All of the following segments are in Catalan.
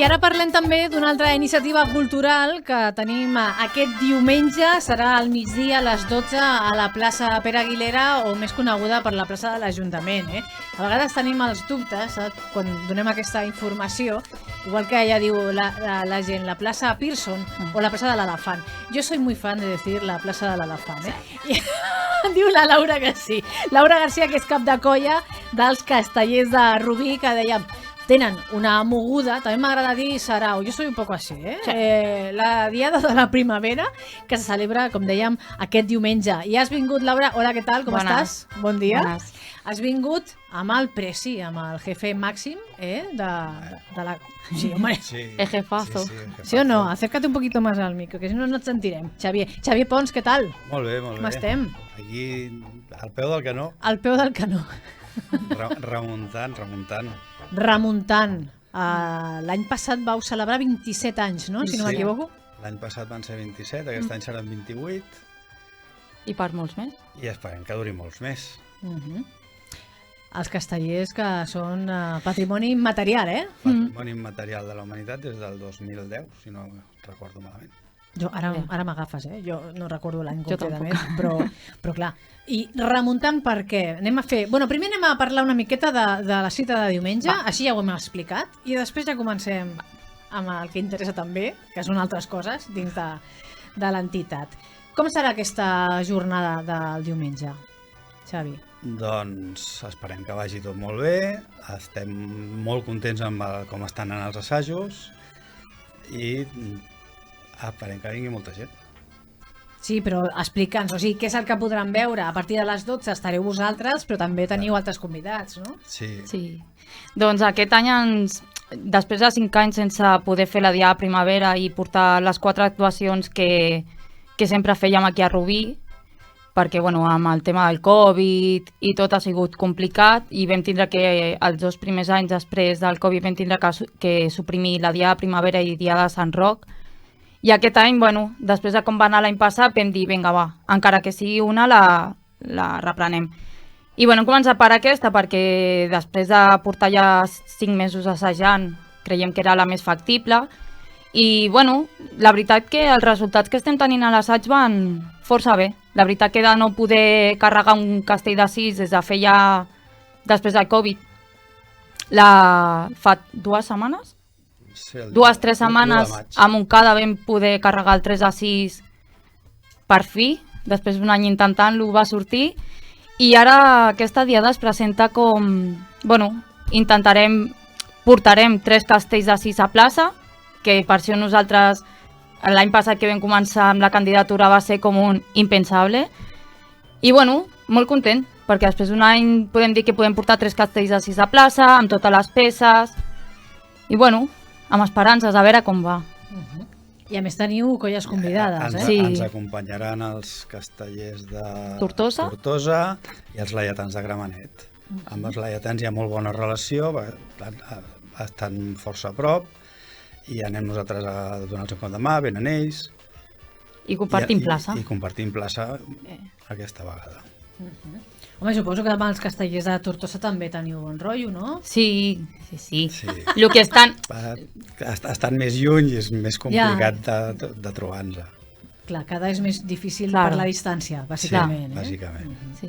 I ara parlem també d'una altra iniciativa cultural que tenim aquest diumenge, serà al migdia a les 12 a la plaça Pere Aguilera, o més coneguda per la plaça de l'Ajuntament. A vegades tenim els dubtes quan donem aquesta informació, igual que ja diu la gent, la plaça Pearson o la plaça de l'Elefant. Jo soy muy fan de decir la plaça de l'Elefant. Diu la Laura que sí. Laura Garcia, que és cap de colla dels Castellers de Rubí, que dèiem, tenen una moguda, també m'agrada dir sarau, jo soy un poco així, la diada de la primavera, que se celebra, com dèiem, aquest diumenge. I has vingut, Laura, hola, què tal, com estàs? Bon dia. Bones. Has vingut amb el Presi, amb el jefe màxim de la... Sí, home. Sí. Ejefazo. ¿Sí o no? Acércate un poquito más al micro, que si no, no et sentirem. Xavier Pons, què tal? Molt bé, molt bé. Com estem? Aquí, al peu del canó, Al peu del canó. remuntant. L'any passat vau celebrar 27 anys, no? Si no Sí. m'equivoco. L'any passat van ser 27, aquest any seran 28 I per molts més. i esperem que duri molts més. Els castellers que són patrimoni immaterial, Patrimoni immaterial de la humanitat des del 2010, si no recordo malament. Jo, ara m'agafes, jo no recordo l'any Jo concretament, però clar. I remuntant per què? Primer anem a parlar una miqueta de la cita de diumenge, així ja ho hem explicat, i després ja comencem amb el que interessa també, que són altres coses dins de l'entitat. Com serà aquesta jornada del diumenge, Xavi? Doncs esperem que vagi tot molt bé, estem molt contents amb com estan anant els assajos i esperem que vingui molta gent. Sí, però explica'ns, o sigui, què és el que podran veure? A partir de les 12 estareu vosaltres, però també teniu altres convidats, no? Sí. Doncs aquest any, després de 5 anys sense poder fer la Diada de Primavera i portar les 4 actuacions que sempre fèiem aquí a Rubí, perquè amb el tema del Covid i tot ha sigut complicat i vam tindre que, els 2 primers anys després del Covid, vam tindre que suprimir la Diada de Primavera i Diada de Sant Roc. I aquest any, després de com va anar l'any passat, vam dir, vinga, va, encara que sigui una, la reprenem. I hem començat per aquesta, perquè després de portar ja 5 mesos assajant, creiem que era la més factible. I, la veritat que els resultats que estem tenint a l'assaig van força bé. La veritat que de no poder carregar un castell de 6 des de feia, després del Covid, fa 2 setmanes? Sí, 2-3 setmanes a Montcada vam poder carregar el 3 a 6 per fi, després d'un any intentant-lo va sortir, i ara aquesta diada es presenta com, portarem 3 castells de 6 a plaça, que per això nosaltres l'any passat que vam començar amb la candidatura va ser com un impensable, i molt content, perquè després d'un any podem dir que podem portar 3 castells de 6 a plaça, amb totes les peces, i amb esperances, a veure com va. I a més teniu colles convidades, Ens acompanyaran els castellers de Tortosa i els laietans de Gramenet. Amb els laietans hi ha molt bona relació, estan força a prop, i anem nosaltres a donar-los un cop de mà, venen ells. I compartim plaça. I compartim plaça aquesta vegada. Home, suposo que amb els castellers de Tortosa també teniu bon rotllo, no? Sí. El que estan més lluny i és més complicat de trobar-nos. Clar, cada és més difícil per la distància, bàsicament. Sí, bàsicament. Sí.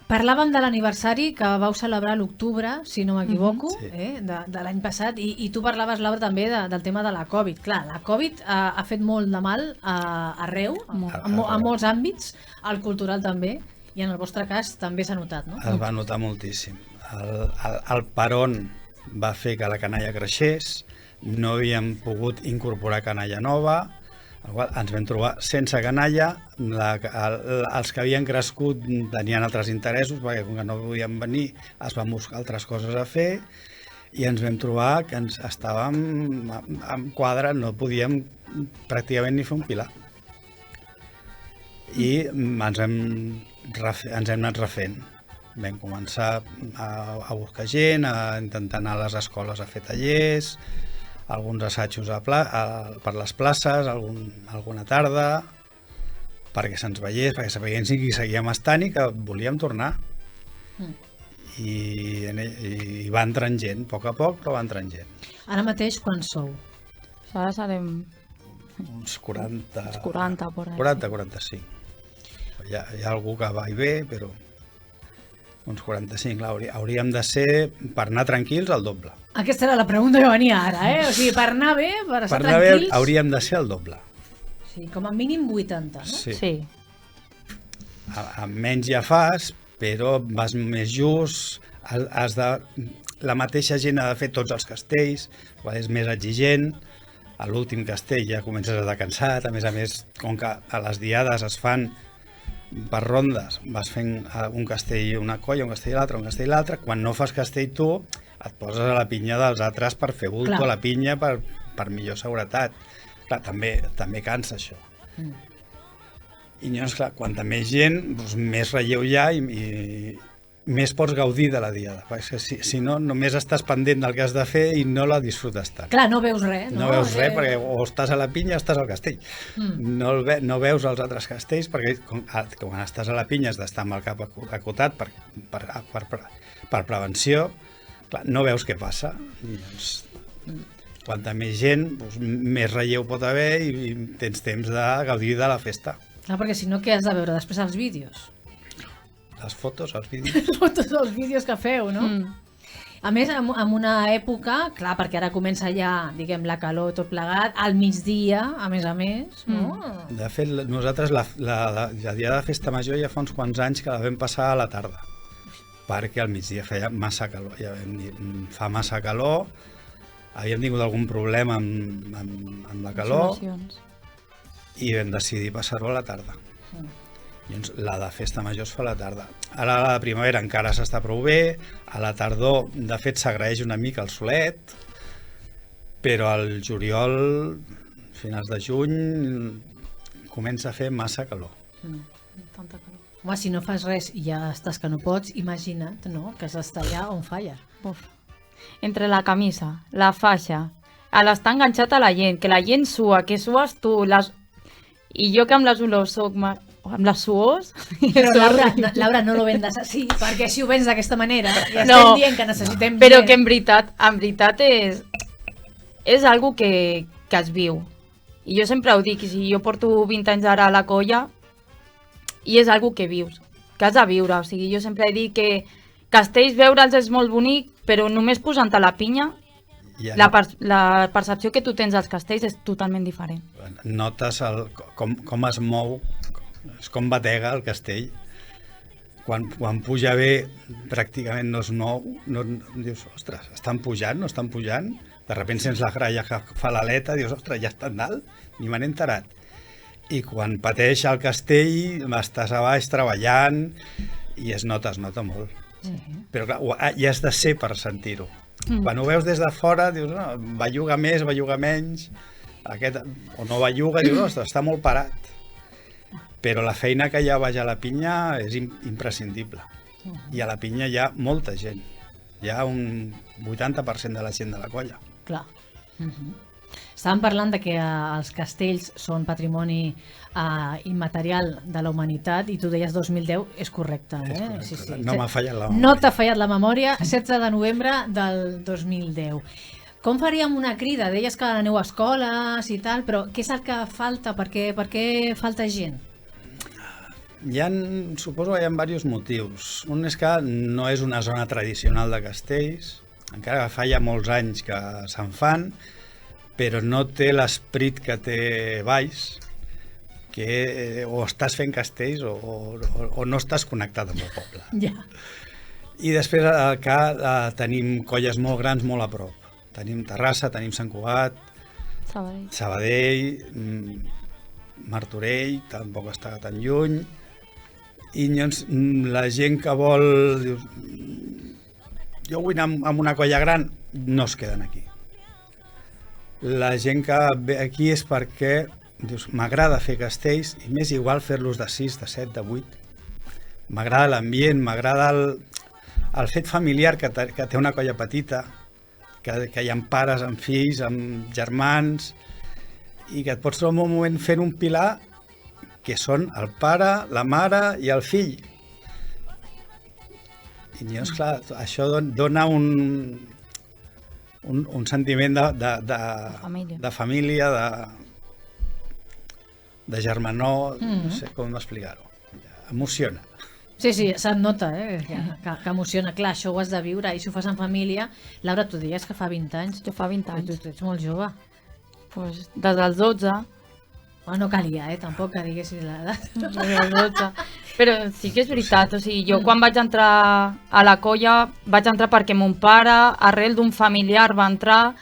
Parlàvem de l'aniversari que vau celebrar a l'octubre, si no m'equivoco, de l'any passat, i tu parlaves, Laura, també del tema de la Covid. Clar, la Covid ha fet molt de mal arreu, a molts àmbits, al cultural també, i en el vostre cas també s'ha notat, no? Es va notar moltíssim. El peron va fer que la canalla creixés, no havíem pogut incorporar canalla nova, ens vam trobar sense canalla, els que havien crescut tenien altres interessos, perquè com que no podien venir es van buscar altres coses a fer, i ens vam trobar que estàvem en quadre, no podíem pràcticament ni fer un pilar. I ens hem anat refent. Vam començar a buscar gent, a intentar anar a les escoles a fer tallers, alguns assajos per les places, alguna tarda, perquè se'ns veiés, perquè sabien que seguíem estant i que volíem tornar. i va entrant gent, a poc, però va entrant gent. Ara mateix, quan sou? Ara serem Uns 40... uns 40, por ahí. 40-45. Hi ha algú que va i ve, però uns 45. Clar, hauríem de ser, per anar tranquils, el doble. Aquesta era la pregunta que venia ara, O sigui, per anar bé, per estar Per anar bé tranquils... hauríem de ser el doble. Sí, com a mínim 80, no? Sí. Amb menys ja fas, però vas més just, has de... La mateixa gent ha de fer tots els castells, és més exigent. A l'últim castell ja comences a estar cansat, a més, com que a les diades es fan per rondes, vas fent un castell una colla, un castell l'altre, un castell l'altre, quan no fas castell tu, et poses a la pinya dels altres per fer bulto a la pinya per millor seguretat. Clar, també cansa això. I llavors, clar, quanta més gent, doncs, més relleu hi ha i més pots gaudir de la diada. Perquè si no, només estàs pendent del que has de fer i no la disfrutes tant. Clar, no veus res, no? No veus res, perquè o estàs a la pinya o estás al castell. No veus els altres castells, perquè quan estàs a la pinya has d'estar amb el cap acotat per prevenció. Clar, no veus què passa. I, doncs, quanta més gent, doncs, més relleu pot haver i tens temps de gaudir de la festa. Clar, perquè si no, què has de veure després els vídeos? Les fotos, els vídeos. Les fotos, els vídeos que feu, no? A més, en una època, clar, perquè ara comença ja, diguem, la calor tot plegat, al migdia, a més, no? De fet, nosaltres la dia de festa major ja fa uns quants anys que la vam passar a la tarda, perquè al migdia feia massa calor. Ja vam dir, fa massa calor, havíem tingut algun problema amb la calor i vam decidir passar-ho a la tarda. Llavors, la de festa major es fa a la tarda. Ara a la primavera encara s'està prou bé, a la tardor, de fet, s'agraeix una mica el solet, però al juliol, finals de juny, comença a fer massa calor. Tanta calor. Home, si no fas res i ja estàs que no pots, imagina't, no?, que has d'estar allà on fire. Entre la camisa, la faixa, a l'estar enganxat a la gent, que la gent sua, que sues tu, i jo que amb les olors soc amb les suors... Però Laura, no lo vendes així, perquè si ho vens d'aquesta manera, ja estem dient que necessitem... Però que en veritat és algo que es viu. I jo sempre ho dic, si jo porto 20 anys ara a la colla, i és algo que vius, que has de viure. O sigui, jo sempre he dit que castells veure'ls és molt bonic, però només posant-te la pinya, la percepció que tu tens als castells és totalment diferent. Notes com es mou, com batega el castell. Quan puja bé, pràcticament no es mou, dius, ostres, estan pujant, no estan pujant? De sobte sents la gralla que fa l'aleta, dius, ostres, ja estan dalt, ni me n'he enterat. I quan pateix el castell, estàs a baix treballant i es nota molt. Però clar, hi has de ser per sentir-ho. Quan ho veus des de fora, dius, no, belluga més, belluga menys, o no belluga, dius, ostres, està molt parat. Però la feina que hi ha baix a la pinya és imprescindible. I a la pinya hi ha molta gent. Hi ha un 80% de la gent de la colla. Clar. Estàvem parlant de que els castells són patrimoni immaterial de la humanitat i tu deies 2010, és correcte, eh? És correcte. Sí. No m'ha fallat la memòria. No t'ha fallat la memòria, 16 de novembre del 2010. Com faríem una crida? Deies que aneu a escoles i tal, però què és el que falta? Per què falta gent? Suposo que hi ha diversos motius. Un és que no és una zona tradicional de castells, encara que fa ja molts anys que se'n fan, però no té l'esperit que té Valls, que o estàs fent castells o no estàs connectat amb el poble. Ja. I després que tenim colles molt grans molt a prop. Tenim Terrassa, tenim Sant Cugat, Sabadell, Martorell, tampoc està tan lluny. I llavors la gent que vol... Dius, jo vull anar amb una colla gran, no es queden aquí. La gent que ve aquí és perquè dius, m'agrada fer castells, i m'és igual fer-los de 6, de 7, de 8. M'agrada l'ambient, m'agrada el fet familiar que té una colla petita, que hi ha pares amb fills, amb germans, i que et pots trobar un moment fent un pilar que són el pare, la mare i el fill. I llavors, clar, això dona un sentiment de família, de germanor, no sé com explicar-ho. Emociona. Sí, se't nota, que emociona. Clar, això ho has de viure, i si ho fas en família... Laura, tu deies que fa 20 anys. Jo fa 20 anys. Tu ets molt jove. Pues, des dels 12. No calia, tampoc que diguessis l'edat. Des dels 12. Però sí que és veritat, o sigui, jo quan vaig entrar a la colla vaig entrar perquè mon pare, arrel d'un familiar, va entrar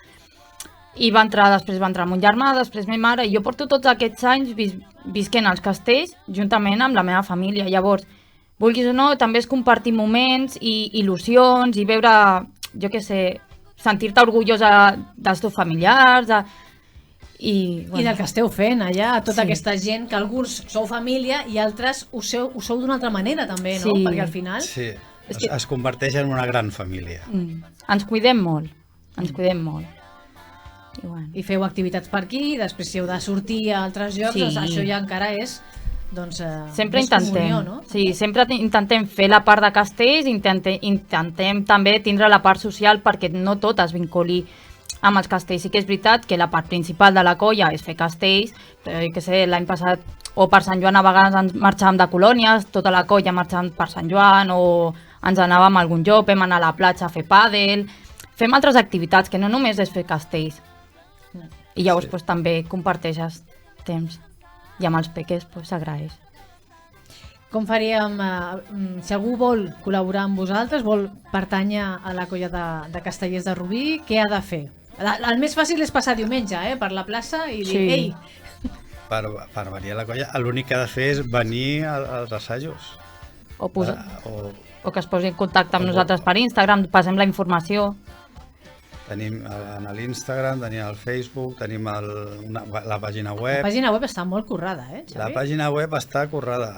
i després va entrar mon germà, després ma mare, i jo porto tots aquests anys visquent als castells juntament amb la meva família. Llavors, vulguis o no, també és compartir moments i il·lusions i veure, jo què sé, sentir-te orgullosa dels teus familiars i del que esteu fent allà, tota aquesta gent, que alguns sou família i altres ho sou d'una altra manera també, no? Perquè al final... Sí, es converteix en una gran família. Ens cuidem molt, I feu activitats per aquí, després si heu de sortir a altres llocs, doncs això ja encara és... sempre intentem, sempre intentem fer la part de castells, intentem també tindre la part social perquè no tot es vinculi amb els castells. Sí que és veritat que la part principal de la colla és fer castells, però jo què sé, l'any passat o per Sant Joan a vegades ens marxàvem de colònies, tota la colla marxàvem per Sant Joan, o ens anàvem a algun lloc, vam anar a la platja a fer pàdel, fem altres activitats que no només és fer castells. I llavors també comparteixes temps. I amb els peques s'agraeix. Com faríem, si algú vol col·laborar amb vosaltres, vol pertànyer a la colla de Castellers de Rubí, què ha de fer? El més fàcil és passar diumenge per la plaça i dir, ei... Per venir a la colla, l'únic que ha de fer és venir als assajos. O que es posi en contacte amb nosaltres per Instagram, passem la informació. Tenim a l'Instagram, tenim al Facebook, tenim la pàgina web. La pàgina web està molt currada, Xavi? La pàgina web està currada.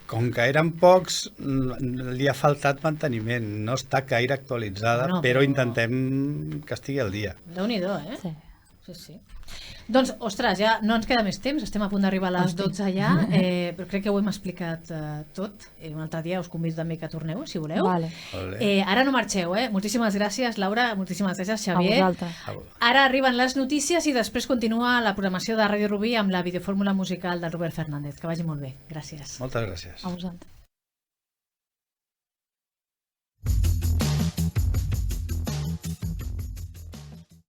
Com que eren pocs, li ha faltat manteniment. No està gaire actualitzada, però intentem que estigui al dia. Déu-n'hi-do, Sí. Doncs, ostres, ja no ens queda més temps, estem a punt d'arribar a les 12 ja, però crec que ho hem explicat tot. Un altre dia us convido també que torneu, si voleu. Vale. Ara no marxeu, Moltíssimes gràcies, Laura, moltíssimes gràcies, Xavier. A vosaltres. Ara arriben les notícies i després continua la programació de Ràdio Rubí amb la videofórmula musical de Robert Fernández. Que vagi molt bé. Gràcies. Moltes gràcies. A vosaltres.